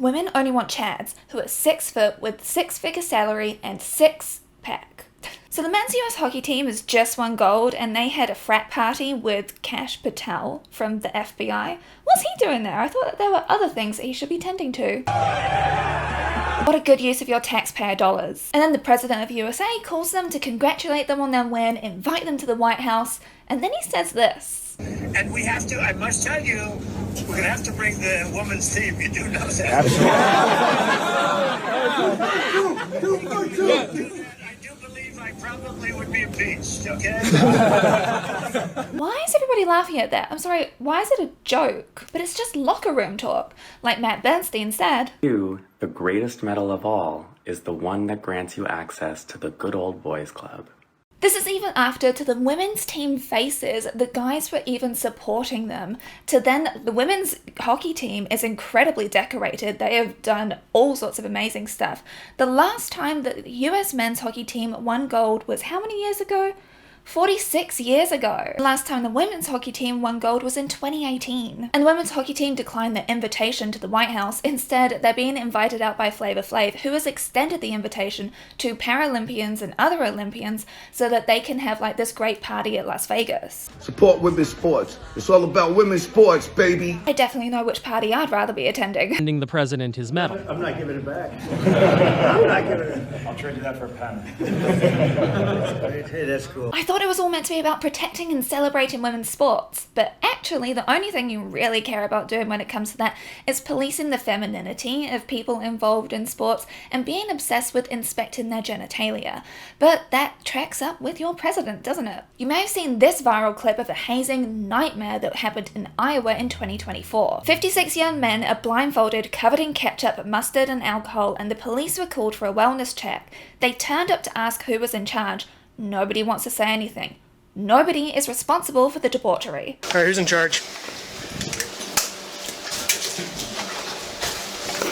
Women only want chads who are 6 foot with 6-figure salary and 6-pack. So the men's US hockey team has just won gold and they had a frat party with Kash Patel from the FBI. What's he doing there? I thought that there were other things that he should be tending to. What a good use of your taxpayer dollars. And then the president of USA calls them to congratulate them on their win, invite them to the White House, and then he says this. And we have to, I must tell you, we're going to have to bring the women's team. You do know that. Absolutely. I do believe I probably would be impeached, okay? Why is everybody laughing at that? I'm sorry, why is it a joke? But it's just locker room talk, like Matt Bernstein said. The greatest medal of all is the one that grants you access to the good old boys club. This is even after, to the women's team faces, the guys were even supporting them. To then, the women's hockey team is incredibly decorated. They have done all sorts of amazing stuff. The last time that the US men's hockey team won gold was how many years ago? 46 years ago. The last time the women's hockey team won gold was in 2018. And the women's hockey team declined their invitation to the White House. Instead, they're being invited out by Flavor Flav, who has extended the invitation to Paralympians and other Olympians so that they can have like this great party at Las Vegas. Support women's sports. It's all about women's sports, baby. I definitely know which party I'd rather be attending. Handing the president his medal. I'm not giving it back. I'm not giving it. I'll trade you that for a pen. Hey, that's cool. I thought it was all meant to be about protecting and celebrating women's sports, but actually the only thing you really care about doing when it comes to that is policing the femininity of people involved in sports and being obsessed with inspecting their genitalia. But that tracks up with your president, doesn't it? You may have seen this viral clip of a hazing nightmare that happened in Iowa in 2024. 56 young men are blindfolded, covered in ketchup, mustard and alcohol, and the police were called for a wellness check. They turned up to ask who was in charge. Nobody wants to say anything. Nobody is responsible for the debauchery. All right, who's in charge?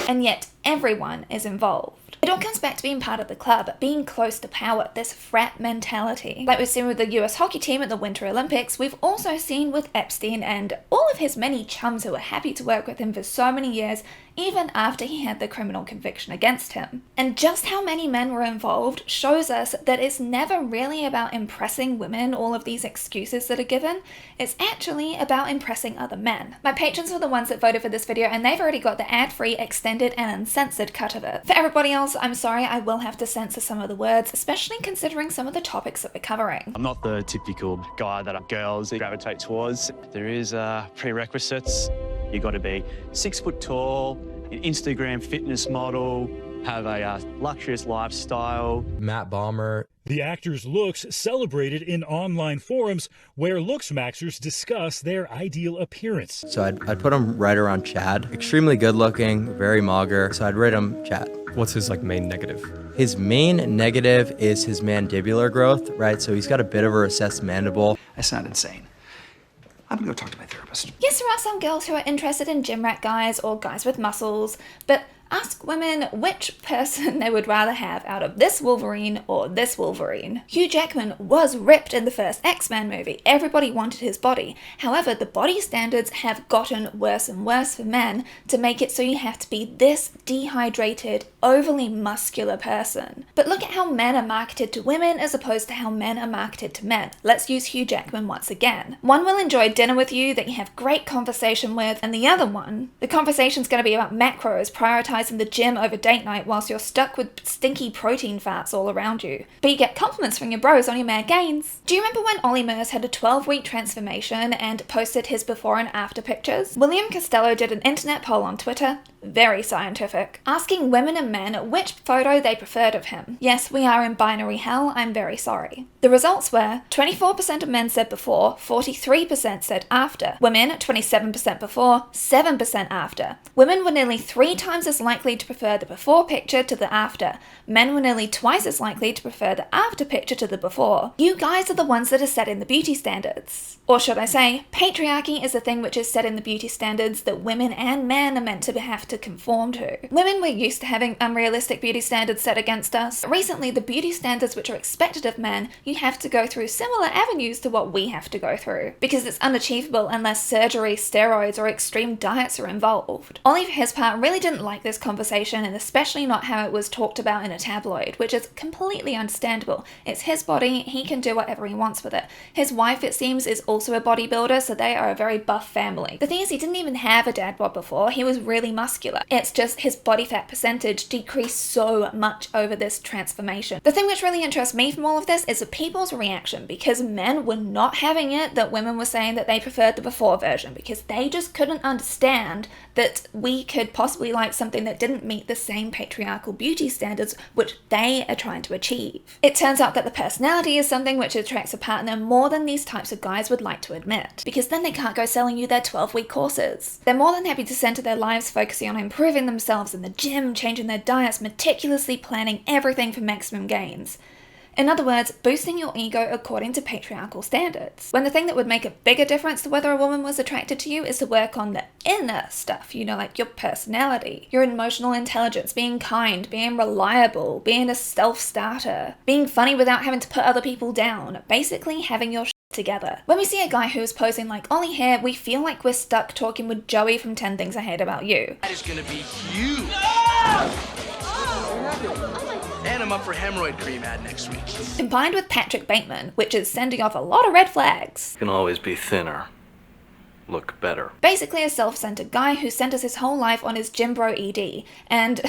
And yet, everyone is involved. It all comes back to being part of the club, being close to power, this frat mentality. Like we've seen with the US hockey team at the Winter Olympics, we've also seen with Epstein and all of his many chums who were happy to work with him for so many years, even after he had the criminal conviction against him. And just how many men were involved shows us that it's never really about impressing women, all of these excuses that are given. It's actually about impressing other men. My patrons were the ones that voted for this video and they've already got the ad-free, extended and uncensored cut of it. For everybody else, I'm sorry, I will have to censor some of the words, especially considering some of the topics that we're covering. I'm not the typical guy that girls gravitate towards. There is prerequisites. You got to be 6 foot tall, an Instagram fitness model, have a luxurious lifestyle. Matt Bomber. The actor's looks celebrated in online forums where Looksmaxxers discuss their ideal appearance. So I'd put him right around Chad. Extremely good looking, very mager. So I'd rate him Chad. What's his main negative? His main negative is his mandibular growth, right? So he's got a bit of a recessed mandible. I sound insane. I'm gonna go talk to my therapist. Yes, there are some girls who are interested in gym rat guys or guys with muscles, but ask women which person they would rather have out of this Wolverine or this Wolverine. Hugh Jackman was ripped in the first X-Men movie. Everybody wanted his body. However, the body standards have gotten worse and worse for men to make it so you have to be this dehydrated, overly muscular person. But look at how men are marketed to women as opposed to how men are marketed to men. Let's use Hugh Jackman once again. One will enjoy dinner with you that you have great conversation with, and the other one, the conversation's going to be about macros, prioritizing the gym over date night whilst you're stuck with stinky protein fats all around you. But you get compliments from your bros on your mad gains. Do you remember when Ollie Murs had a 12-week transformation and posted his before and after pictures? William Costello did an internet poll on Twitter, very scientific, asking women and men which photo they preferred of him. Yes, we are in binary hell, I'm very sorry. The results were 24% of men said before, 43% said after. Women, 27% before, 7% after. Women were nearly 3 times as likely to prefer the before picture to the after. Men were nearly twice as likely to prefer the after picture to the before. You guys are the ones that are setting the beauty standards. Or should I say, patriarchy is the thing which is setting the beauty standards that women and men are meant to have to conform to. Women were used to having unrealistic beauty standards set against us. Recently, the beauty standards which are expected of men, you have to go through similar avenues to what we have to go through, because it's unachievable unless surgery, steroids, or extreme diets are involved. Ollie, for his part, really didn't like this this conversation, and especially not how it was talked about in a tabloid, which is completely understandable. It's his body, he can do whatever he wants with it. His wife, it seems, is also a bodybuilder, so they are a very buff family. The thing is, he didn't even have a dad bod before. He was really muscular. It's just his body fat percentage decreased so much over this transformation. The thing which really interests me from all of this is the people's reaction, because men were not having it that women were saying that they preferred the before version, because they just couldn't understand that we could possibly like something that didn't meet the same patriarchal beauty standards which they are trying to achieve. It turns out that the personality is something which attracts a partner more than these types of guys would like to admit, because then they can't go selling you their 12-week courses. They're more than happy to center their lives focusing on improving themselves in the gym, changing their diets, meticulously planning everything for maximum gains. In other words, boosting your ego according to patriarchal standards. When the thing that would make a bigger difference to whether a woman was attracted to you is to work on the inner stuff, you know, like your personality, your emotional intelligence, being kind, being reliable, being a self-starter, being funny without having to put other people down, basically having your shit together. When we see a guy who's posing like Ollie here, we feel like we're stuck talking with Joey from 10 Things I Hate About You. That is gonna be huge! And I'm up for hemorrhoid cream ad next week. Combined with Patrick Bateman, which is sending off a lot of red flags. You can always be thinner. Look better. Basically a self-centered guy who centers his whole life on his gym bro ED. And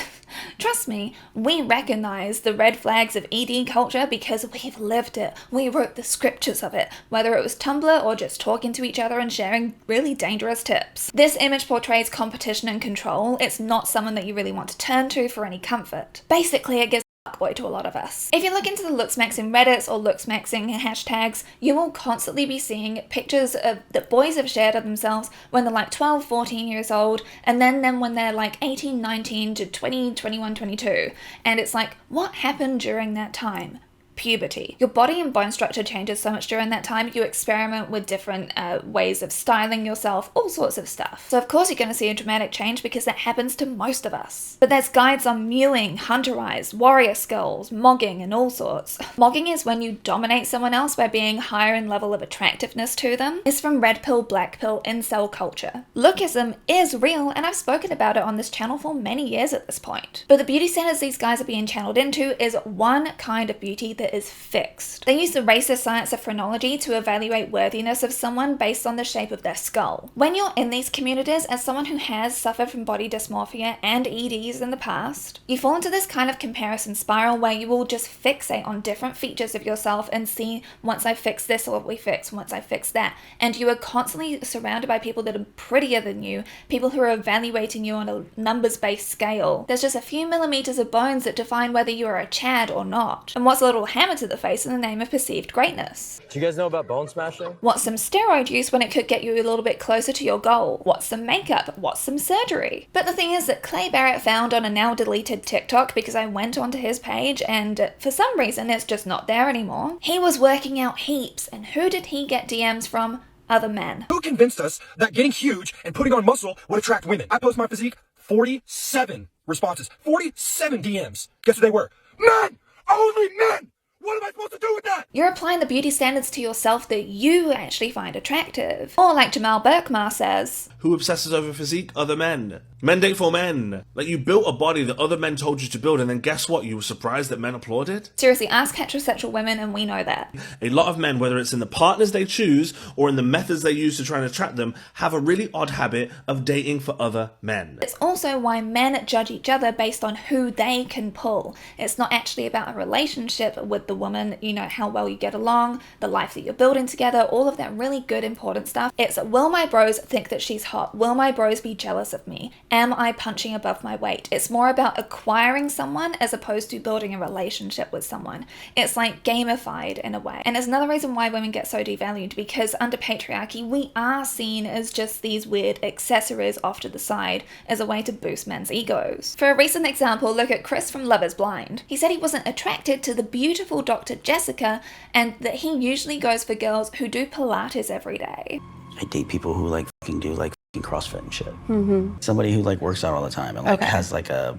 trust me, we recognize the red flags of ED culture because we've lived it. We wrote the scriptures of it, whether it was Tumblr or just talking to each other and sharing really dangerous tips. This image portrays competition and control. It's not someone that you really want to turn to for any comfort. Basically, it gives boy to a lot of us. If you look into the Looksmaxxing Reddits or Looksmaxxing hashtags, you will constantly be seeing pictures of that boys have shared of themselves when they're like 12, 14 years old, and then when they're like 18, 19 to 20, 21, 22. And it's like, what happened during that time? Puberty. Your body and bone structure changes so much during that time. You experiment with different ways of styling yourself, all sorts of stuff. So of course you're going to see a dramatic change because that happens to most of us. But there's guides on mewing, hunterized, warrior skulls, mogging, and all sorts. Mogging is when you dominate someone else by being higher in level of attractiveness to them. It's from red pill, black pill, incel culture. Lookism is real, and I've spoken about it on this channel for many years at this point. But the beauty standards these guys are being channeled into is one kind of beauty that is fixed. They use the racist science of phrenology to evaluate worthiness of someone based on the shape of their skull. When you're in these communities, as someone who has suffered from body dysmorphia and EDs in the past, you fall into this kind of comparison spiral where you will just fixate on different features of yourself and see, once I fix this, what we fix, once I fix that. And you are constantly surrounded by people that are prettier than you, people who are evaluating you on a numbers-based scale. There's just a few millimeters of bones that define whether you are a Chad or not. And what's a little hammer to the face in the name of perceived greatness? Do you guys know about bone smashing? What's some steroid use when it could get you a little bit closer to your goal? What's some makeup? What's some surgery? But the thing is that Clay Barrett found on a now deleted TikTok, because I went onto his page and for some reason it's just not there anymore. He was working out heaps, and who did he get DMs from? Other men. Who convinced us that getting huge and putting on muscle would attract women? I post my physique, 47 responses, 47 DMs. Guess who they were? Men! Only men! What am I supposed to do with that? You're applying the beauty standards to yourself that you actually find attractive. Or like Jamal Berkmar says, who obsesses over physique? Other men. Men date for men. Like, you built a body that other men told you to build, and then guess what? You were surprised that men applauded? Seriously, ask heterosexual women and we know that. A lot of men, whether it's in the partners they choose or in the methods they use to try and attract them, have a really odd habit of dating for other men. It's also why men judge each other based on who they can pull. It's not actually about a relationship with the woman, you know, how well you get along, the life that you're building together, all of that really good important stuff. It's, will my bros think that she's hot? Will my bros be jealous of me? Am I punching above my weight? It's more about acquiring someone as opposed to building a relationship with someone. It's like gamified in a way. And it's another reason why women get so devalued, because under patriarchy, we are seen as just these weird accessories off to the side as a way to boost men's egos. For a recent example, look at Chris from Love is Blind. He said he wasn't attracted to the beautiful Dr. Jessica, and that he usually goes for girls who do Pilates every day. I date people who like fucking do like fucking CrossFit and shit. Mm-hmm. Somebody who like works out all the time and like has like a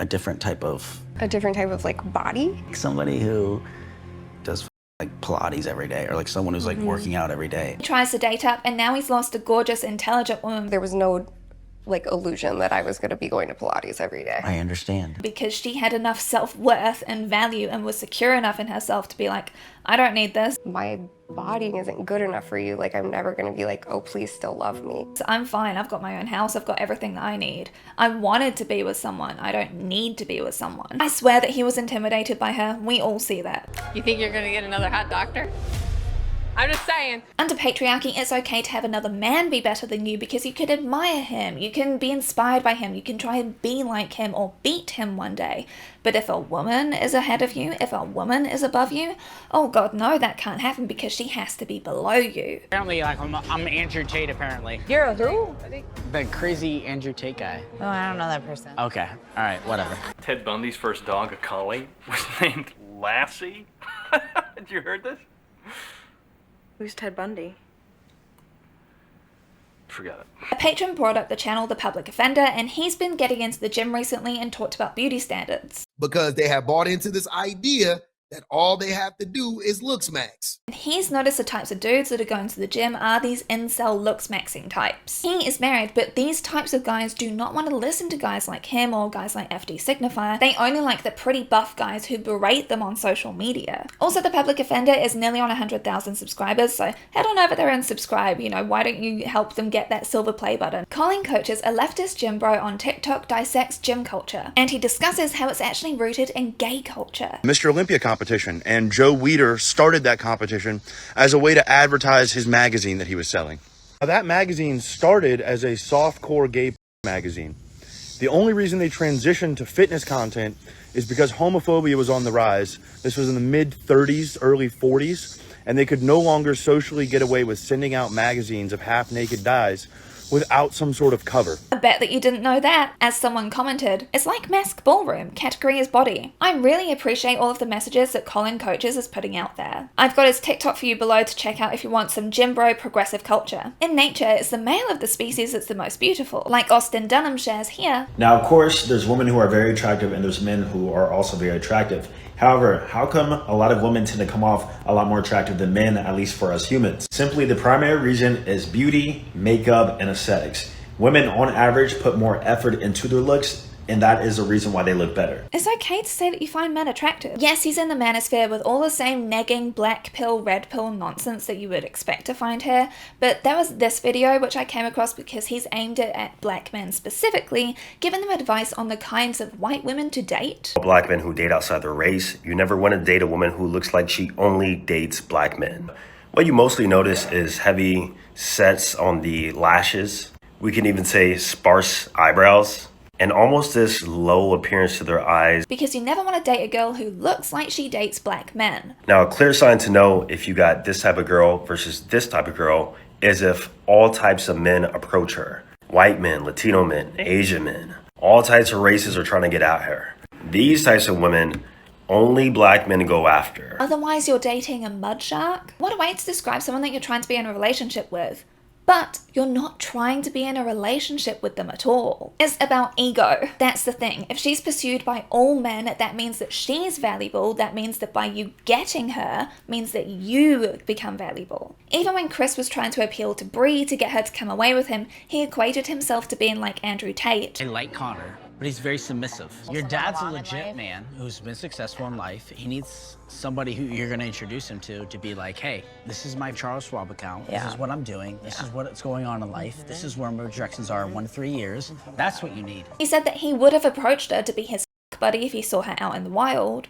different type of... A different type of like body? Somebody who does like Pilates every day, or like someone who's like working out every day. He tries to date up, and now he's lost a gorgeous, intelligent woman. There was no like illusion that I was going to be going to Pilates every day. I understand. Because she had enough self-worth and value and was secure enough in herself to be like, I don't need this. My body isn't good enough for you. Like, I'm never going to be like, oh, please still love me. So I'm fine. I've got my own house. I've got everything that I need. I wanted to be with someone. I don't need to be with someone. I swear that he was intimidated by her. We all see that. You think you're going to get another hot doctor? I'm just saying. Under patriarchy, it's okay to have another man be better than you because you can admire him, you can be inspired by him, you can try and be like him or beat him one day. But if a woman is ahead of you, if a woman is above you, oh god no, that can't happen because she has to be below you. Apparently, like, I'm Andrew Tate, apparently. You're a who? The crazy Andrew Tate guy. Oh, I don't know that person. Okay, all right, whatever. Ted Bundy's first dog, a collie, was named Lassie. Had you heard this? Who's Ted Bundy? Forget it. A patron brought up the channel The Public Offender, and he's been getting into the gym recently and talked about beauty standards. Because they have bought into this idea that all they have to do is Looksmaxx. And he's noticed the types of dudes that are going to the gym are these incel Looksmaxxing types. He is married, but these types of guys do not want to listen to guys like him or guys like FD Signifier. They only like the pretty buff guys who berate them on social media. Also, The Public Offender is nearly on 100,000 subscribers, so head on over there and subscribe. You know, why don't you help them get that silver play button? Colin Coaches, a leftist gym bro on TikTok, dissects gym culture, and he discusses how it's actually rooted in gay culture. Mr. Olympia competition, and Joe Weider started that competition as a way to advertise his magazine that he was selling. Now, that magazine started as a softcore gay magazine. The only reason they transitioned to fitness content is because homophobia was on the rise. This was in the mid-30s, early 40s, and they could no longer socially get away with sending out magazines of half-naked guys without some sort of cover. I bet that you didn't know that. As someone commented, it's like Mask Ballroom, category is body. I really appreciate all of the messages that Colin Coaches is putting out there. I've got his TikTok for you below to check out if you want some gym bro progressive culture. In nature, it's the male of the species that's the most beautiful, like Austin Dunham shares here. Now, of course, there's women who are very attractive and there's men who are also very attractive. However, how come a lot of women tend to come off a lot more attractive than men, at least for us humans? Simply, the primary reason is beauty, makeup, and aesthetics. Women, on average, put more effort into their looks, and that is the reason why they look better. It's okay to say that you find men attractive. Yes, he's in the manosphere with all the same negging black pill, red pill nonsense that you would expect to find here, but there was this video which I came across because he's aimed it at black men specifically, giving them advice on the kinds of white women to date. Black men who date outside their race, you never want to date a woman who looks like she only dates black men. What you mostly notice is heavy sets on the lashes. We can even say sparse eyebrows. And almost this low appearance to their eyes. Because you never want to date a girl who looks like she dates black men. Now, a clear sign to know if you got this type of girl versus this type of girl is if all types of men approach her. White men, Latino men, Asian men, all types of races are trying to get at her. These types of women, only black men go after. Otherwise, you're dating a mud shark? What a way to describe someone that you're trying to be in a relationship with. But you're not trying to be in a relationship with them at all. It's about ego. That's the thing. If she's pursued by all men, that means that she's valuable. That means that by you getting her means that you become valuable. Even when Chris was trying to appeal to Bree to get her to come away with him, he equated himself to being like Andrew Tate. I like Connor, but he's very submissive. Your dad's a legit man who's been successful in life. He needs somebody who you're gonna introduce him to be like, hey, this is my Charles Schwab account. This is what I'm doing. This is what's going on in life. This is where my projections are in 1 to 3 years. That's what you need. He said that he would have approached her to be his buddy if he saw her out in the wild.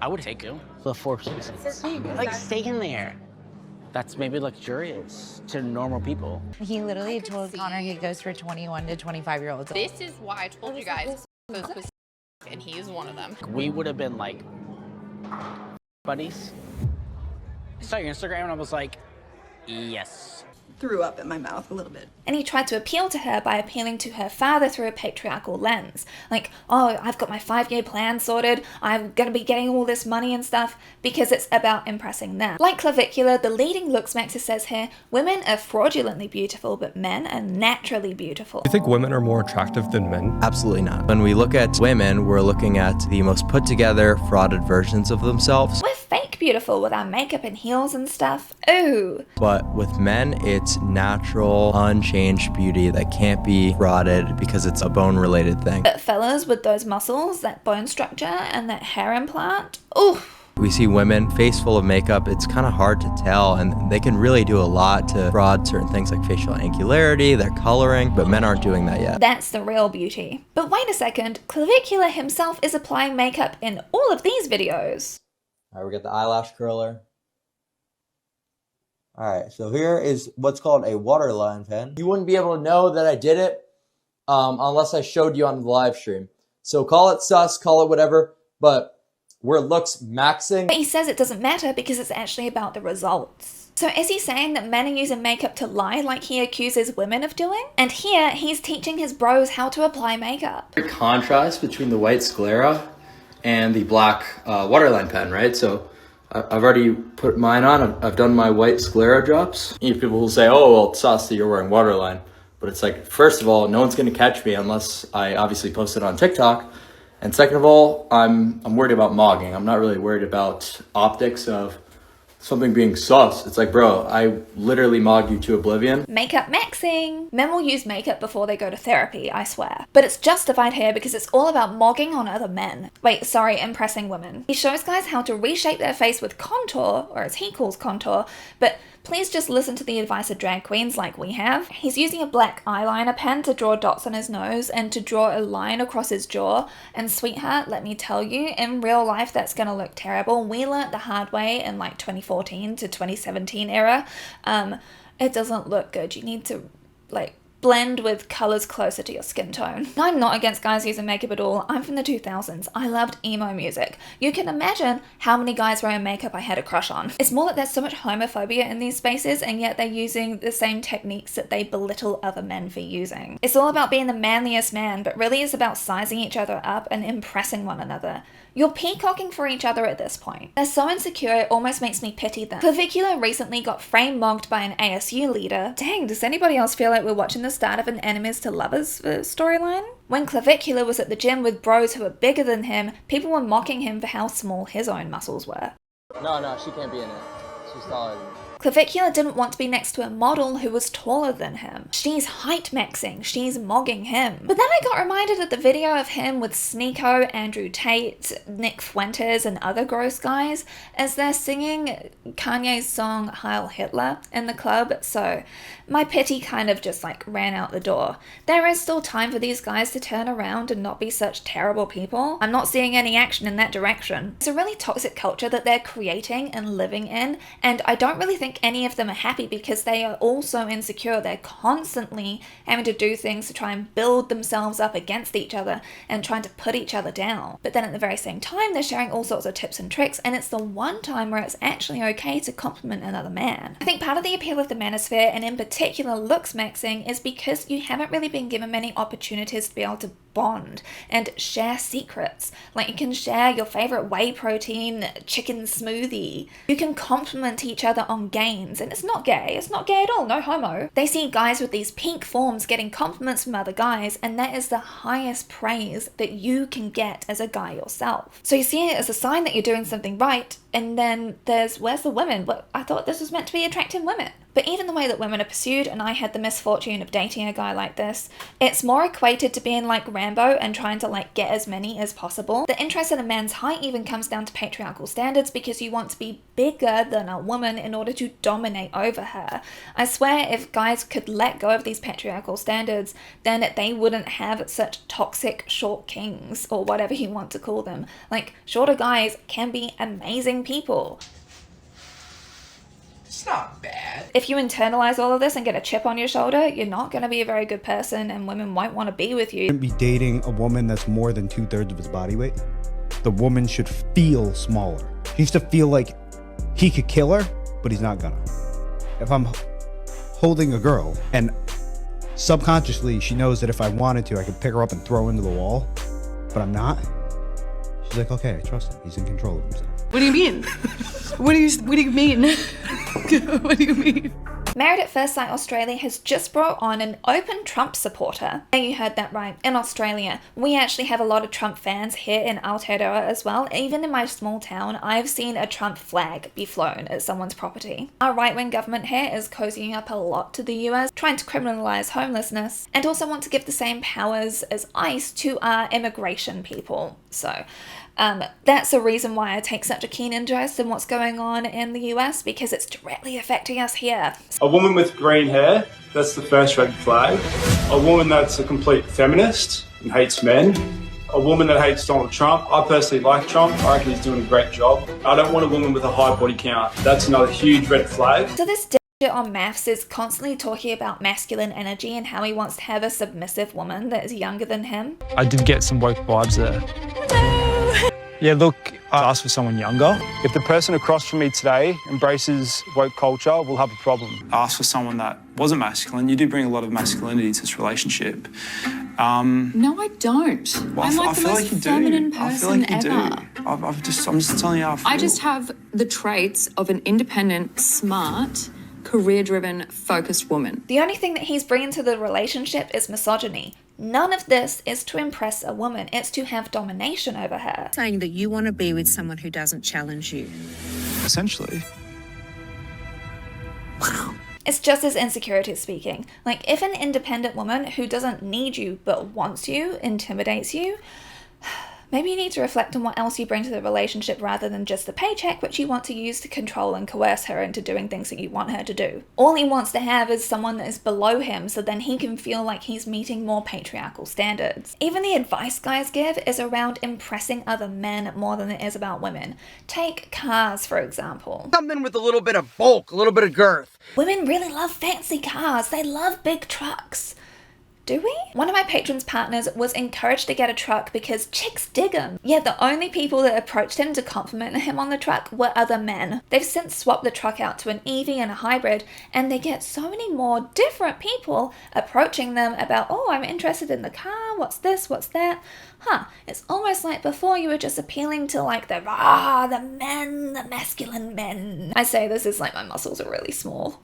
I would take you. The 4 seasons. Like, stay in there. That's maybe luxurious to normal people. He literally told Connor he goes for 21 to 25-year-olds. This is why I told you guys those was and he is one of them. We would have been like buddies. I saw your Instagram and I was like, yes. Threw up in my mouth a little bit. And he tried to appeal to her by appealing to her father through a patriarchal lens. Like, oh, I've got my 5-year plan sorted, I'm gonna be getting all this money and stuff, because it's about impressing them. Like Clavicular, the leading Looksmaxxer says here, women are fraudulently beautiful, but men are naturally beautiful. Do you think women are more attractive than men? Absolutely not. When we look at women, we're looking at the most put together, frauded versions of themselves. We're fake beautiful with our makeup and heels and stuff. Ooh. But with men, it's natural, unchanged beauty that can't be rotted because it's a bone-related thing. But fellas with those muscles, that bone structure, and that hair implant, ooh. We see women, face full of makeup, it's kind of hard to tell, and they can really do a lot to fraud certain things like facial angularity, their coloring, but men aren't doing that yet. That's the real beauty. But wait a second, Clavicular himself is applying makeup in all of these videos. Alright, we got the eyelash curler. Alright, so here is what's called a waterline pen. You wouldn't be able to know that I did it unless I showed you on the live stream. So call it sus, call it whatever, but we're Looksmaxxing. But he says it doesn't matter because it's actually about the results. So is he saying that men are using makeup to lie like he accuses women of doing? And here, he's teaching his bros how to apply makeup. The contrast between the white sclera and the black waterline pen, right? So I've already put mine on. I've done my white sclera drops. People will say, oh, well, it's sus that you're wearing waterline. But it's like, first of all, no one's going to catch me unless I obviously post it on TikTok. And second of all, I'm worried about mogging. I'm not really worried about optics of something being sus. It's like, bro, I literally mog you to oblivion. Makeup maxing. Men will use makeup before they go to therapy, I swear. But it's justified here because it's all about mogging on other men. Wait, sorry, impressing women. He shows guys how to reshape their face with contour, or as he calls contour, but please just listen to the advice of drag queens like we have. He's using a black eyeliner pen to draw dots on his nose and to draw a line across his jaw. And sweetheart, let me tell you, in real life that's gonna look terrible. We learnt the hard way in like 2014 to 2017 era. It doesn't look good. You need to like blend with colors closer to your skin tone. I'm not against guys using makeup at all. I'm from the 2000s. I loved emo music. You can imagine how many guys wearing makeup I had a crush on. It's more that there's so much homophobia in these spaces, and yet they're using the same techniques that they belittle other men for using. It's all about being the manliest man, but really it's about sizing each other up and impressing one another. You're peacocking for each other at this point. They're so insecure it almost makes me pity them. Clavicular recently got frame mogged by an ASU leader. Dang, does anybody else feel like we're watching the start of an enemies to lovers storyline? When Clavicular was at the gym with bros who were bigger than him, people were mocking him for how small his own muscles were. No, she can't be in it. She's taller than me. Clavicular didn't want to be next to a model who was taller than him. She's height maxing, she's mogging him. But then I got reminded of the video of him with Sneeko, Andrew Tate, Nick Fuentes, and other gross guys as they're singing Kanye's song Heil Hitler in the club, so my pity kind of just like ran out the door. There is still time for these guys to turn around and not be such terrible people. I'm not seeing any action in that direction. It's a really toxic culture that they're creating and living in, and I don't really think any of them are happy because they are all so insecure. They're constantly having to do things to try and build themselves up against each other and trying to put each other down. But then at the very same time, they're sharing all sorts of tips and tricks, and it's the one time where it's actually okay to compliment another man. I think part of the appeal of the Manosphere, and in particular Looksmaxxing, is because you haven't really been given many opportunities to be able to bond and share secrets. Like you can share your favorite whey protein chicken smoothie. You can compliment each other on gains, and it's not gay at all, no homo. They see guys with these pink forms getting compliments from other guys, and that is the highest praise that you can get as a guy yourself. So you see it as a sign that you're doing something right, and then where's the women? But I thought this was meant to be attracting women. But even the way that women are pursued, and I had the misfortune of dating a guy like this, it's more equated to being like Rambo and trying to like get as many as possible. The interest in a man's height even comes down to patriarchal standards because you want to be bigger than a woman in order to dominate over her. I swear if guys could let go of these patriarchal standards, then they wouldn't have such toxic short kings, or whatever you want to call them. Like, shorter guys can be amazing people. It's not bad. If you internalize all of this and get a chip on your shoulder, you're not going to be a very good person, and women won't want to be with you. Shouldn't be dating a woman that's more than 2/3 of his body weight. The woman should feel smaller. She needs to feel like he could kill her, but he's not gonna. If I'm holding a girl and subconsciously she knows that if I wanted to, I could pick her up and throw her into the wall, but I'm not. She's like, okay, I trust him. He's in control of himself. What do you mean? What do you mean? What do you mean? Married at First Sight Australia has just brought on an open Trump supporter. Yeah, you heard that right. In Australia, we actually have a lot of Trump fans here in Aotearoa as well. Even in my small town, I've seen a Trump flag be flown at someone's property. Our right-wing government here is cozying up a lot to the US, trying to criminalize homelessness, and also want to give the same powers as ICE to our immigration people. So, that's the reason why I take such a keen interest in what's going on in the US, because it's directly affecting us here. A woman with green hair, that's the first red flag. A woman that's a complete feminist and hates men. A woman that hates Donald Trump. I personally like Trump. I reckon he's doing a great job. I don't want a woman with a high body count. That's another huge red flag. So this on maths is constantly talking about masculine energy and how he wants to have a submissive woman that is younger than him. I did get some woke vibes there. Yeah, look, I asked for someone younger. If the person across from me today embraces woke culture, we'll have a problem. I asked for someone that wasn't masculine. You do bring a lot of masculinity to this relationship. No, I don't. Well, I'm like the most feminine person ever. I'm just telling you how I feel. I just have the traits of an independent, smart, career-driven, focused woman. The only thing that he's bringing to the relationship is misogyny. None of this is to impress a woman, it's to have domination over her. Saying that you want to be with someone who doesn't challenge you. Essentially. It's just his insecurities speaking. Like, if an independent woman who doesn't need you but wants you intimidates you, maybe you need to reflect on what else you bring to the relationship rather than just the paycheck, which you want to use to control and coerce her into doing things that you want her to do. All he wants to have is someone that is below him, so then he can feel like he's meeting more patriarchal standards. Even the advice guys give is around impressing other men more than it is about women. Take cars, for example. Something with a little bit of bulk, a little bit of girth. Women really love fancy cars. They love big trucks. Do we? One of my patrons' partners was encouraged to get a truck because chicks dig him. Yet the only people that approached him to compliment him on the truck were other men. They've since swapped the truck out to an EV and a hybrid, and they get so many more different people approaching them about, oh, I'm interested in the car, what's this, what's that? It's almost like before you were just appealing to like the men, the masculine men. I say this is like my muscles are really small.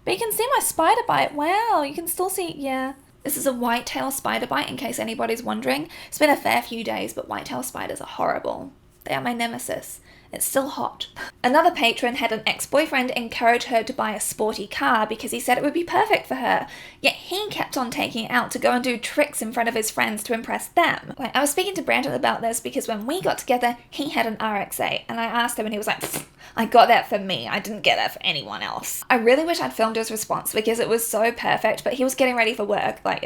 But you can see my spider bite. Wow, you can still see, yeah. This is a whitetail spider bite, in case anybody's wondering. It's been a fair few days, but whitetail spiders are horrible. They are my nemesis. It's still hot. Another patron had an ex-boyfriend encourage her to buy a sporty car because he said it would be perfect for her. Yet he kept on taking it out to go and do tricks in front of his friends to impress them. Like, I was speaking to Brandon about this because when we got together, he had an RX-8 and I asked him and he was like, I got that for me. I didn't get that for anyone else. I really wish I'd filmed his response because it was so perfect, but he was getting ready for work. Like,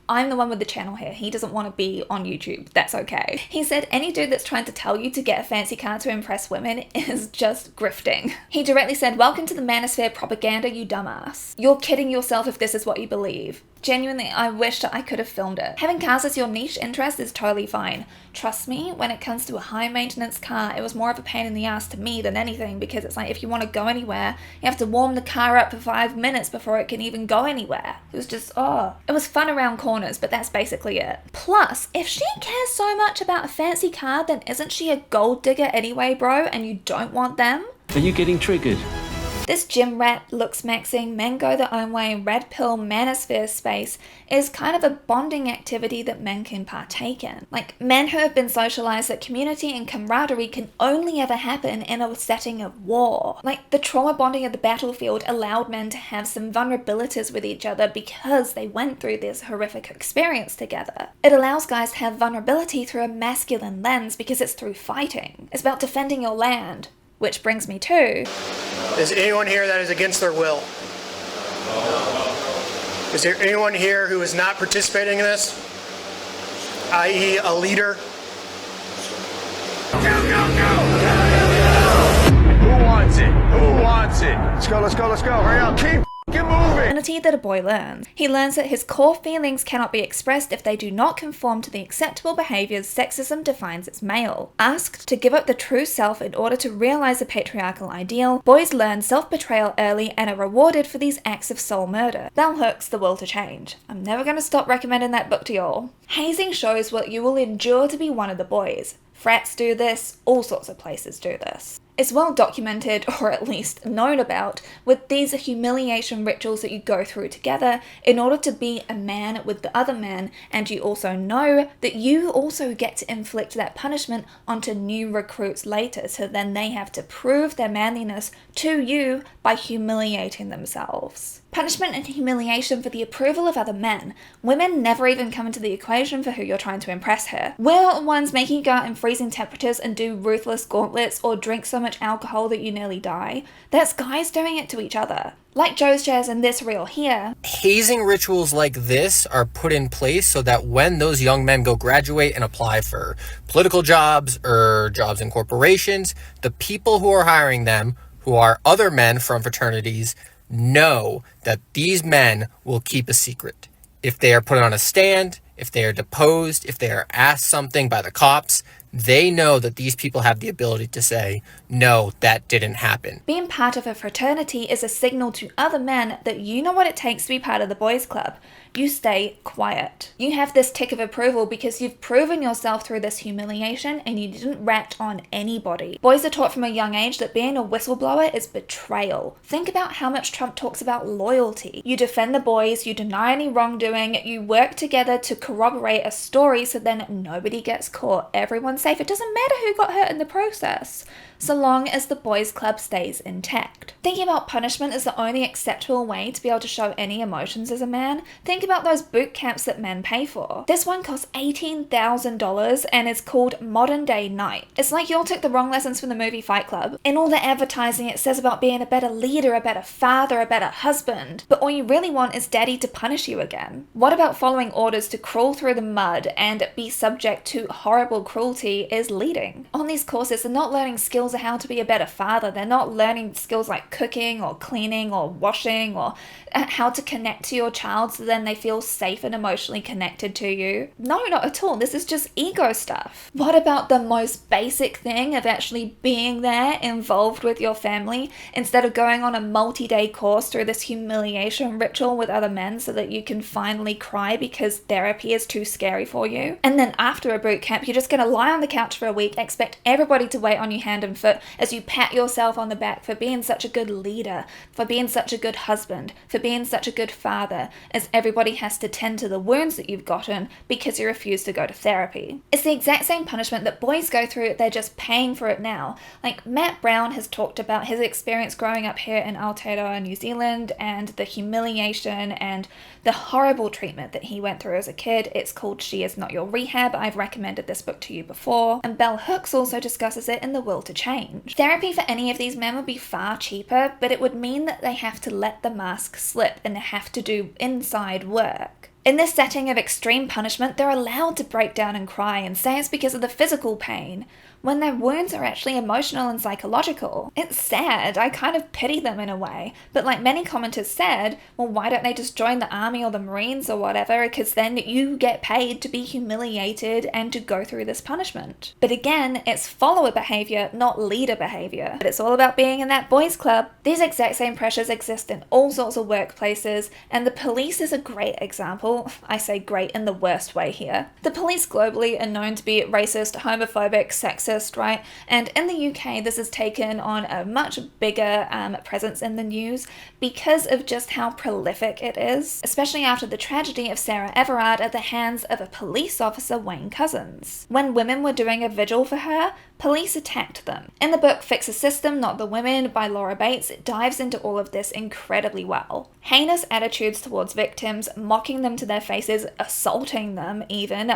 I'm the one with the channel here. He doesn't want to be on YouTube. That's okay. He said any dude that's trying to tell you to get a fancy car to impress women is just grifting. He directly said, welcome to the Manosphere propaganda, you dumbass. You're kidding yourself if this is what you believe. Genuinely, I wish that I could have filmed it. Having cars as your niche interest is totally fine. Trust me, when it comes to a high maintenance car, it was more of a pain in the ass to me than anything because it's like if you want to go anywhere, you have to warm the car up for 5 minutes before it can even go anywhere. It was just, It was fun around corners, but that's basically it. Plus, if she cares so much about a fancy car, then isn't she a gold digger anyway, bro, and you don't want them? Are you getting triggered? This gym rat, Looksmaxxing, men go their own way, red pill, manosphere space is kind of a bonding activity that men can partake in. Like, men who have been socialized that community and camaraderie can only ever happen in a setting of war. Like, the trauma bonding of the battlefield allowed men to have some vulnerabilities with each other because they went through this horrific experience together. It allows guys to have vulnerability through a masculine lens because it's through fighting. It's about defending your land. Which brings me to... Is anyone here that is against their will? Is there anyone here who is not participating in this? I.e. a leader? Go, go, go! Who wants it? Who wants it? Let's go, let's go, let's go. Hurry up, keep moving! That a boy learns. He learns that his core feelings cannot be expressed if they do not conform to the acceptable behaviors sexism defines as male. Asked to give up the true self in order to realize the patriarchal ideal, boys learn self-betrayal early and are rewarded for these acts of soul murder. Bell Hooks, The Will to Change. I'm never going to stop recommending that book to y'all. Hazing shows what you will endure to be one of the boys. Frats do this, all sorts of places do this. It's well documented, or at least known about, with these humiliation rituals that you go through together in order to be a man with the other man, and you also know that you also get to inflict that punishment onto new recruits later, so then they have to prove their manliness to you by humiliating themselves. Punishment and humiliation for the approval of other men. Women never even come into the equation for who you're trying to impress here. We're the ones making you go out in freezing temperatures and do ruthless gauntlets or drink so much alcohol that you nearly die. That's guys doing it to each other. Like Joe shares in this reel here. Hazing rituals like this are put in place so that when those young men go graduate and apply for political jobs or jobs in corporations, the people who are hiring them, who are other men from fraternities, know that these men will keep a secret. If they are put on a stand, if they are deposed, if they are asked something by the cops, they know that these people have the ability to say, no, that didn't happen. Being part of a fraternity is a signal to other men that you know what it takes to be part of the boys' club. You stay quiet. You have this tick of approval because you've proven yourself through this humiliation and you didn't rat on anybody. Boys are taught from a young age that being a whistleblower is betrayal. Think about how much Trump talks about loyalty. You defend the boys, you deny any wrongdoing, you work together to corroborate a story so then nobody gets caught, everyone's safe. It doesn't matter who got hurt in the process, so long as the boys' club stays intact. Thinking about punishment as the only acceptable way to be able to show any emotions as a man, think about those boot camps that men pay for. This one costs $18,000 and is called Modern Day Night. It's like you all took the wrong lessons from the movie Fight Club. In all the advertising it says about being a better leader, a better father, a better husband, but all you really want is daddy to punish you again. What about following orders to crawl through the mud and be subject to horrible cruelty is leading? On these courses, they're not learning skills of how to be a better father. They're not learning skills like cooking or cleaning or washing or how to connect to your child so then they feel safe and emotionally connected to you. No, not at all. This is just ego stuff. What about the most basic thing of actually being there, involved with your family, instead of going on a multi-day course through this humiliation ritual with other men so that you can finally cry because therapy is too scary for you? And then after a boot camp, you're just going to lie on the couch for a week, expect everybody to wait on you hand and foot as you pat yourself on the back for being such a good leader, for being such a good husband, for being such a good father, as everybody has to tend to the wounds that you've gotten because you refuse to go to therapy. It's the exact same punishment that boys go through, they're just paying for it now. Like Matt Brown has talked about his experience growing up here in Aotearoa, New Zealand, and the humiliation and the horrible treatment that he went through as a kid. It's called She Is Not Your Rehab. I've recommended this book to you before. And Bell Hooks also discusses it in The Will to Change. Therapy for any of these men would be far cheaper, but it would mean that they have to let the mask slip and have to do inside work. In this setting of extreme punishment, they're allowed to break down and cry and say it's because of the physical pain, when their wounds are actually emotional and psychological. It's sad. I kind of pity them in a way. But like many commenters said, well, why don't they just join the army or the Marines or whatever, because then you get paid to be humiliated and to go through this punishment. But again, it's follower behavior, not leader behavior. But it's all about being in that boys' club. These exact same pressures exist in all sorts of workplaces, and the police is a great example. I say great in the worst way here. The police globally are known to be racist, homophobic, sexist, right? And in the UK, this has taken on a much bigger presence in the news because of just how prolific it is, especially after the tragedy of Sarah Everard at the hands of a police officer, Wayne Couzens. When women were doing a vigil for her, police attacked them. In the book Fix the System, Not the Women by Laura Bates, it dives into all of this incredibly well. Heinous attitudes towards victims, mocking them to their faces, assaulting them even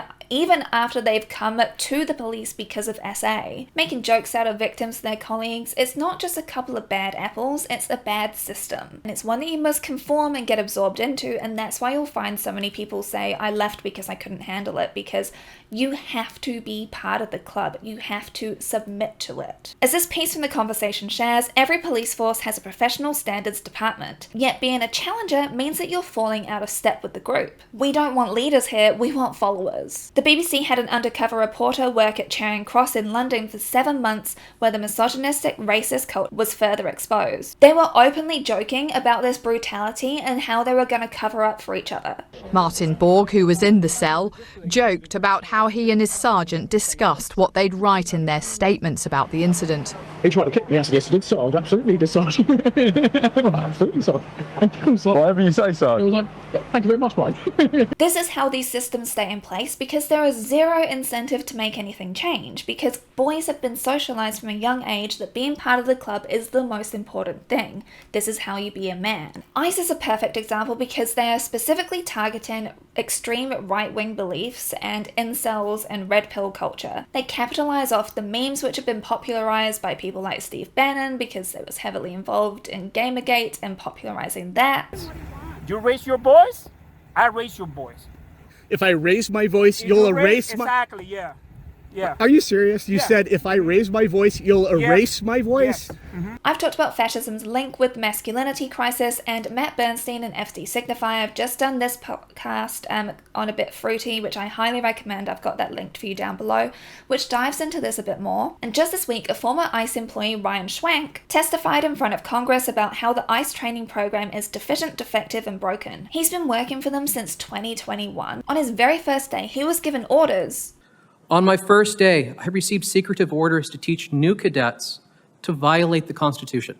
after they've come to the police because of SA. Making jokes out of victims to their colleagues, it's not just a couple of bad apples, it's a bad system. And it's one that you must conform and get absorbed into, and that's why you'll find so many people say, I left because I couldn't handle it, because you have to be part of the club. You have to submit to it. As this piece from The Conversation shares, every police force has a professional standards department, yet being a challenger means that you're falling out of step with the group. group. We don't want leaders here, we want followers. The BBC had an undercover reporter work at Charing Cross in London for 7 months where the misogynistic racist cult was further exposed. They were openly joking about this brutality and how they were going to cover up for each other. Martin Borg, who was in the cell, joked about how he and his sergeant discussed what they'd write in their statements about the incident. He tried to kick me out yesterday, so I was absolutely discharged. Absolutely sorry. Whatever you say, sir. It was like, thank you very much, mate. This is how these systems stay in place because there is zero incentive to make anything change, because boys have been socialised from a young age that being part of the club is the most important thing. This is how you be a man. ICE is a perfect example because they are specifically targeting extreme right-wing beliefs and incels and red pill culture. They capitalise off the memes which have been popularised by people like Steve Bannon because they was heavily involved in Gamergate and popularising that. You raise your voice, I raise your voice. If I raise my voice, you'll erase my... Exactly, yeah. Yeah. Are you serious? You said if I raise my voice, you'll erase my voice? Yes. Mm-hmm. I've talked about fascism's link with masculinity crisis, and Matt Bernstein and FD Signify have just done this podcast on A Bit Fruity, which I highly recommend. I've got that linked for you down below, which dives into this a bit more. And just this week, a former ICE employee, Ryan Schwank, testified in front of Congress about how the ICE training program is deficient, defective, and broken. He's been working for them since 2021. On his very first day, he was given orders. On my first day, I received secretive orders to teach new cadets to violate the Constitution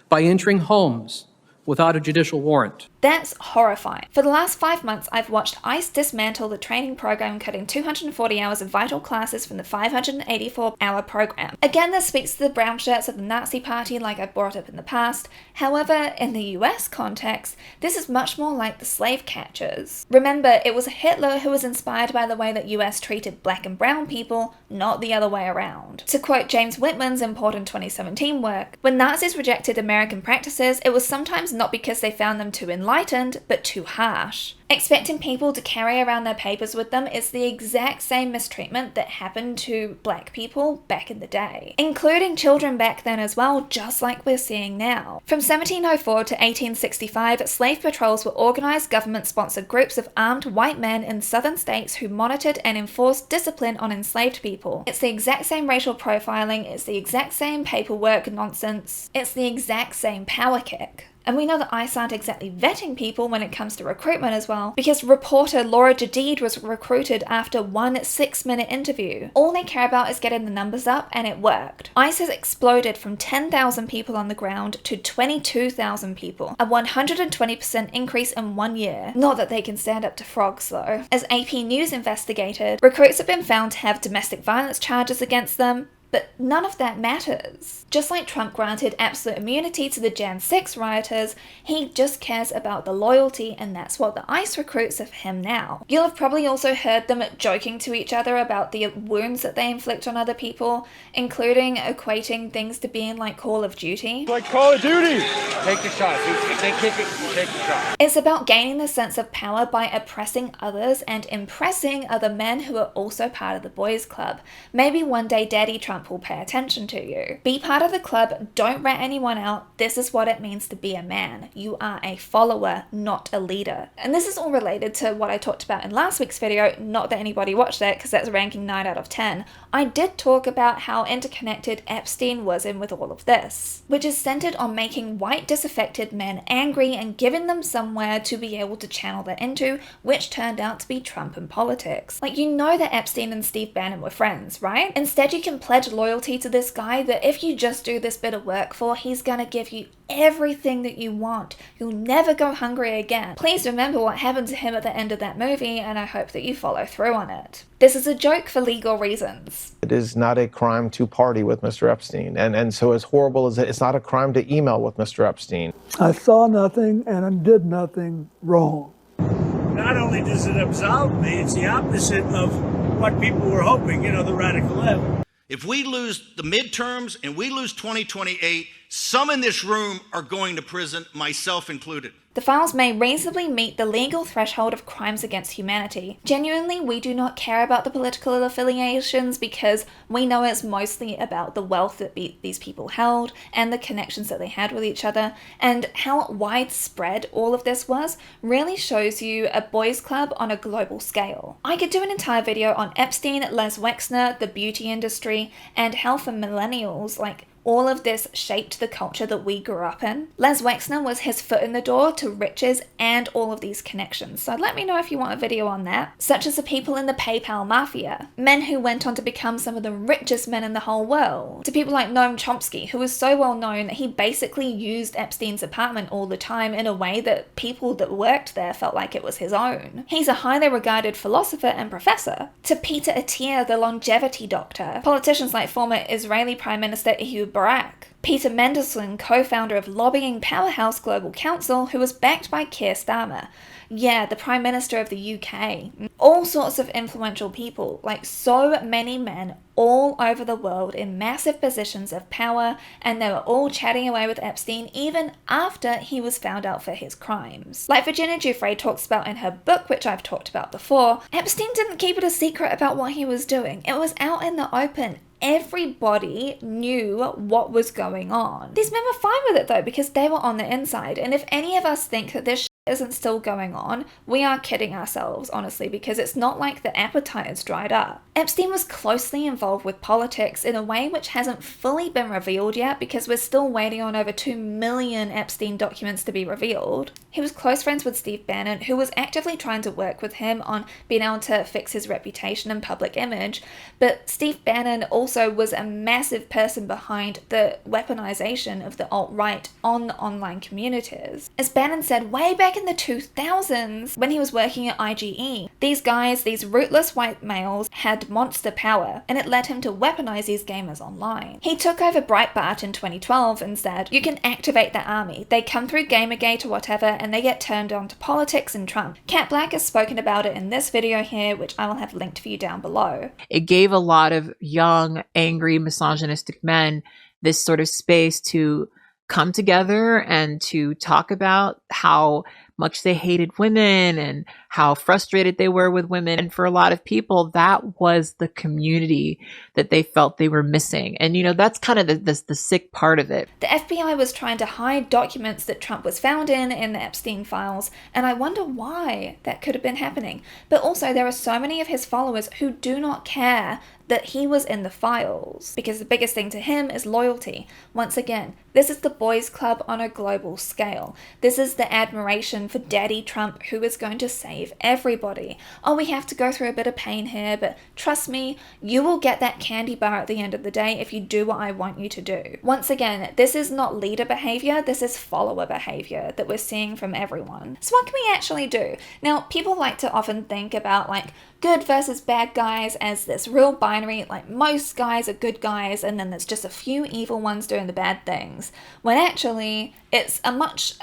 by entering homes without a judicial warrant. That's horrifying. For the last 5 months, I've watched ICE dismantle the training program, cutting 240 hours of vital classes from the 584-hour program. Again, this speaks to the brown shirts of the Nazi Party like I brought up in the past. However, in the US context, this is much more like the slave catchers. Remember, it was Hitler who was inspired by the way that US treated black and brown people, not the other way around. To quote James Whitman's important 2017 work, when Nazis rejected American practices, it was sometimes not because they found them too enlightened, but too harsh. Expecting people to carry around their papers with them is the exact same mistreatment that happened to black people back in the day, including children back then as well, just like we're seeing now. From 1704 to 1865, slave patrols were organised government-sponsored groups of armed white men in southern states who monitored and enforced discipline on enslaved people. It's the exact same racial profiling, it's the exact same paperwork nonsense, it's the exact same power kick. And we know that ICE aren't exactly vetting people when it comes to recruitment as well, because reporter Laura Jadid was recruited after one 6-minute interview. All they care about is getting the numbers up, and it worked. ICE has exploded from 10,000 people on the ground to 22,000 people, a 120% increase in 1 year. Not that they can stand up to frogs though. As AP News investigated, recruits have been found to have domestic violence charges against them, but none of that matters. Just like Trump granted absolute immunity to the Jan 6 rioters, he just cares about the loyalty, and that's what the ICE recruits of him now. You'll have probably also heard them joking to each other about the wounds that they inflict on other people, including equating things to being like Call of Duty. Like Call of Duty! Take the shot. If they kick it, you take the shot. It's about gaining the sense of power by oppressing others and impressing other men who are also part of the boys club. Maybe one day Daddy Trump will pay attention to you. Be part of the club, don't rat anyone out. This is what it means to be a man. You are a follower, not a leader. And this is all related to what I talked about in last week's video, not that anybody watched that because that's ranking 9 out of 10. I did talk about how interconnected Epstein was in with all of this, which is centered on making white disaffected men angry and giving them somewhere to be able to channel that into, which turned out to be Trump and politics. Like, you know that Epstein and Steve Bannon were friends, right? Instead, you can pledge loyalty to this guy that if you just do this bit of work for, he's gonna give you everything that you want. You'll never go hungry again. Please remember what happened to him at the end of that movie, and I hope that you follow through on it. This is a joke for legal reasons. It is not a crime to party with Mr. Epstein, and so as horrible as it's not a crime to email with Mr. Epstein. I saw nothing and I did nothing wrong. Not only does it absolve me, it's the opposite of what people were hoping, the radical left. If we lose the midterms and we lose 2028, some in this room are going to prison, myself included. The files may reasonably meet the legal threshold of crimes against humanity. Genuinely, we do not care about the political affiliations because we know it's mostly about the wealth that these people held and the connections that they had with each other, and how widespread all of this was really shows you a boys' club on a global scale. I could do an entire video on Epstein, Les Wexner, the beauty industry, and how for millennials, like, all of this shaped the culture that we grew up in. Les Wexner was his foot in the door to riches and all of these connections, so let me know if you want a video on that. Such as the people in the PayPal mafia, men who went on to become some of the richest men in the whole world, to people like Noam Chomsky, who was so well known that he basically used Epstein's apartment all the time in a way that people that worked there felt like it was his own. He's a highly regarded philosopher and professor. To Peter Attia, the longevity doctor, politicians like former Israeli Prime Minister Ehud Barak, Peter Mendelsohn, co-founder of lobbying powerhouse Global Council, who was backed by Keir Starmer. Yeah, the Prime Minister of the UK. All sorts of influential people, like so many men all over the world in massive positions of power, and they were all chatting away with Epstein even after he was found out for his crimes. Like Virginia Giuffre talks about in her book, which I've talked about before, Epstein didn't keep it a secret about what he was doing. It was out in the open. Everybody knew what was going on. These men were fine with it though, because they were on the inside, and if any of us think that this shit isn't still going on, we are kidding ourselves, honestly, because it's not like the appetite has dried up. Epstein was closely involved with politics in a way which hasn't fully been revealed yet, because we're still waiting on over 2 million Epstein documents to be revealed. He was close friends with Steve Bannon, who was actively trying to work with him on being able to fix his reputation and public image, but Steve Bannon also was a massive person behind the weaponization of the alt-right on online communities. As Bannon said way back in the 2000s, when he was working at IGE, these guys, these rootless white males, had monster power, and it led him to weaponize these gamers online. He took over Breitbart in 2012 and said, you can activate the army. They come through Gamergate or whatever, and they get turned on to politics and Trump. Kat Black has spoken about it in this video here, which I will have linked for you down below. It gave a lot of young, angry, misogynistic men this sort of space to come together and to talk about how much they hated women and how frustrated they were with women. And for a lot of people, that was the community that they felt they were missing. And, you know, that's kind of the sick part of it. The FBI was trying to hide documents that Trump was found in the Epstein files, and I wonder why that could have been happening. But also, there are so many of his followers who do not care that he was in the files, because the biggest thing to him is loyalty. Once again, this is the boys' club on a global scale. This is the admiration for Daddy Trump, who is going to save everybody. Oh, we have to go through a bit of pain here, but trust me, you will get that candy bar at the end of the day if you do what I want you to do. Once again, this is not leader behavior, this is follower behavior that we're seeing from everyone. So what can we actually do? Now, people like to often think about like good versus bad guys as this real binary, like most guys are good guys and then there's just a few evil ones doing the bad things, when actually it's a much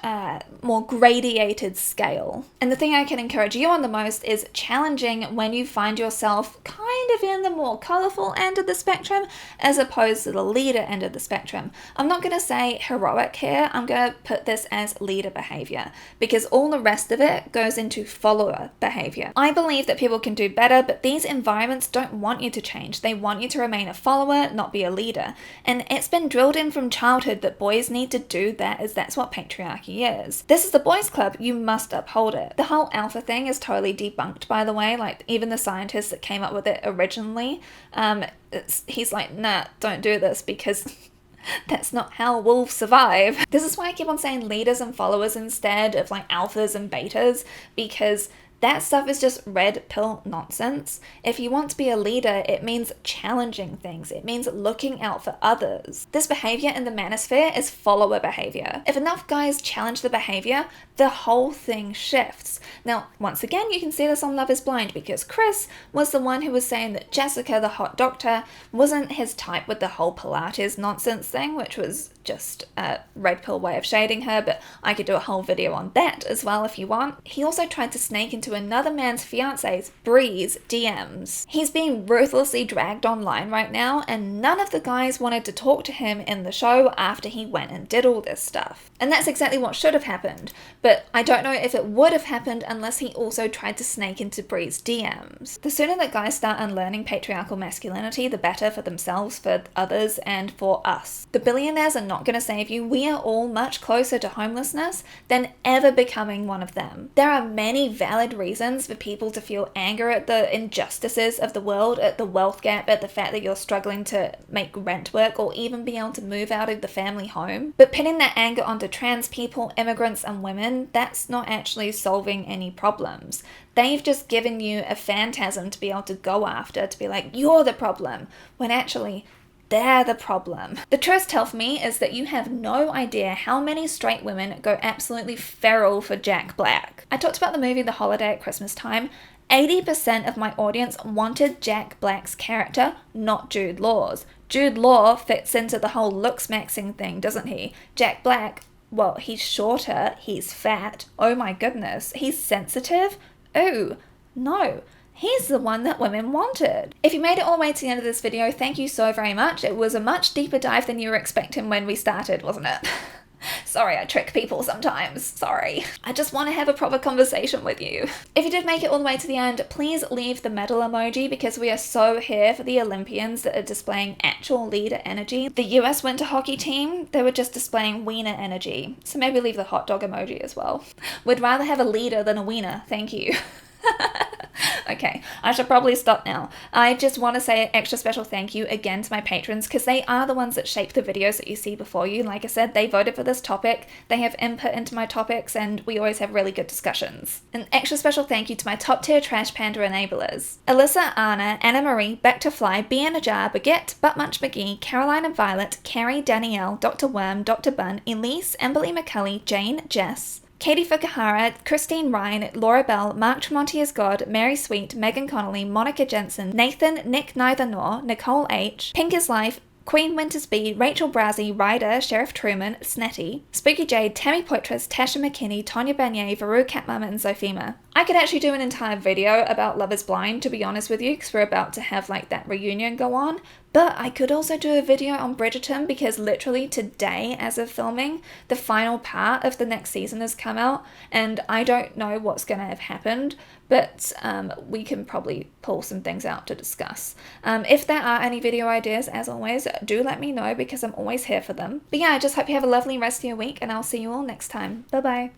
more gradated scale. And the thing I can encourage you on the most is challenging when you find yourself kind of in the more colourful end of the spectrum as opposed to the leader end of the spectrum. I'm not going to say heroic here, I'm going to put this as leader behaviour, because all the rest of it goes into follower behaviour. I believe that people can do better, but these environments don't want you to change. They want you to remain a follower, not be a leader. And it's been drilled in from childhood that boys need to do that, as that's what patriarchy is. This is the boys' club, you must uphold it. The whole alpha thing is totally debunked, by the way. Like, even the scientist that came up with it originally, he's like, nah, don't do this, because that's not how wolves survive. This is why I keep on saying leaders and followers instead of like alphas and betas, because that stuff is just red pill nonsense. If you want to be a leader, it means challenging things. It means looking out for others. This behavior in the manosphere is follower behavior. If enough guys challenge the behavior, the whole thing shifts. Now, once again, you can see this on Love is Blind, because Chris was the one who was saying that Jessica, the hot doctor, wasn't his type with the whole Pilates nonsense thing, which was just a red pill way of shading her, but I could do a whole video on that as well if you want. He also tried to snake into another man's fiance's, Bree's, DMs. He's being ruthlessly dragged online right now, and none of the guys wanted to talk to him in the show after he went and did all this stuff. And that's exactly what should have happened, but I don't know if it would have happened unless he also tried to snake into Bree's DMs. The sooner that guys start unlearning patriarchal masculinity, the better for themselves, for others, and for us. The billionaires are not going to save you. We are all much closer to homelessness than ever becoming one of them. There are many valid reasons for people to feel anger at the injustices of the world, at the wealth gap, at the fact that you're struggling to make rent work or even be able to move out of the family home. But pinning that anger onto trans people, immigrants, and women, that's not actually solving any problems. They've just given you a phantasm to be able to go after, to be like, you're the problem, when actually they're the problem. The truth tell for me is that you have no idea how many straight women go absolutely feral for Jack Black. I talked about the movie The Holiday at Christmas Time. 80% of my audience wanted Jack Black's character, not Jude Law's. Jude Law fits into the whole Looksmaxxing thing, doesn't he? Jack Black, well, he's shorter, he's fat, oh my goodness, he's sensitive? Oh, no. He's the one that women wanted. If you made it all the way to the end of this video, thank you so very much. It was a much deeper dive than you were expecting when we started, wasn't it? Sorry, I trick people sometimes. Sorry. I just want to have a proper conversation with you. If you did make it all the way to the end, please leave the medal emoji because we are so here for the Olympians that are displaying actual leader energy. The US winter hockey team, they were just displaying wiener energy. So maybe leave the hot dog emoji as well. We'd rather have a leader than a wiener. Thank you. Okay, I should probably stop now. I just want to say an extra special thank you again to my patrons because they are the ones that shape the videos that you see before you. Like I said, they voted for this topic, they have input into my topics, and we always have really good discussions. An extra special thank you to my top tier Trash Panda enablers. Alyssa, Anna, Anna Marie, Back to Fly, Bee in a Jar, Baguette, Buttmunch McGee, Caroline and Violet, Carrie, Danielle, Dr. Worm, Dr. Bun, Elise, Emberly McCulley, Jane, Jess, Katie Fukuhara, Christine Ryan, Laura Bell, Mark Tremonti as God, Mary Sweet, Megan Connolly, Monica Jensen, Nathan, Nick Neither Nor, Nicole H, Pink is Life, Queen Wintersby, Rachel Browsey, Ryder, Sheriff Truman, Snetty, Spooky Jade, Tammy Poitras, Tasha McKinney, Tonya Banier, Varu Catmama, and Zophema. I could actually do an entire video about Love is Blind, to be honest with you, because we're about to have like that reunion go on, but I could also do a video on Bridgerton because literally today, as of filming, the final part of the next season has come out, and I don't know what's going to have happened, but we can probably pull some things out to discuss. If there are any video ideas, as always, do let me know because I'm always here for them. But yeah, I just hope you have a lovely rest of your week, and I'll see you all next time. Bye bye.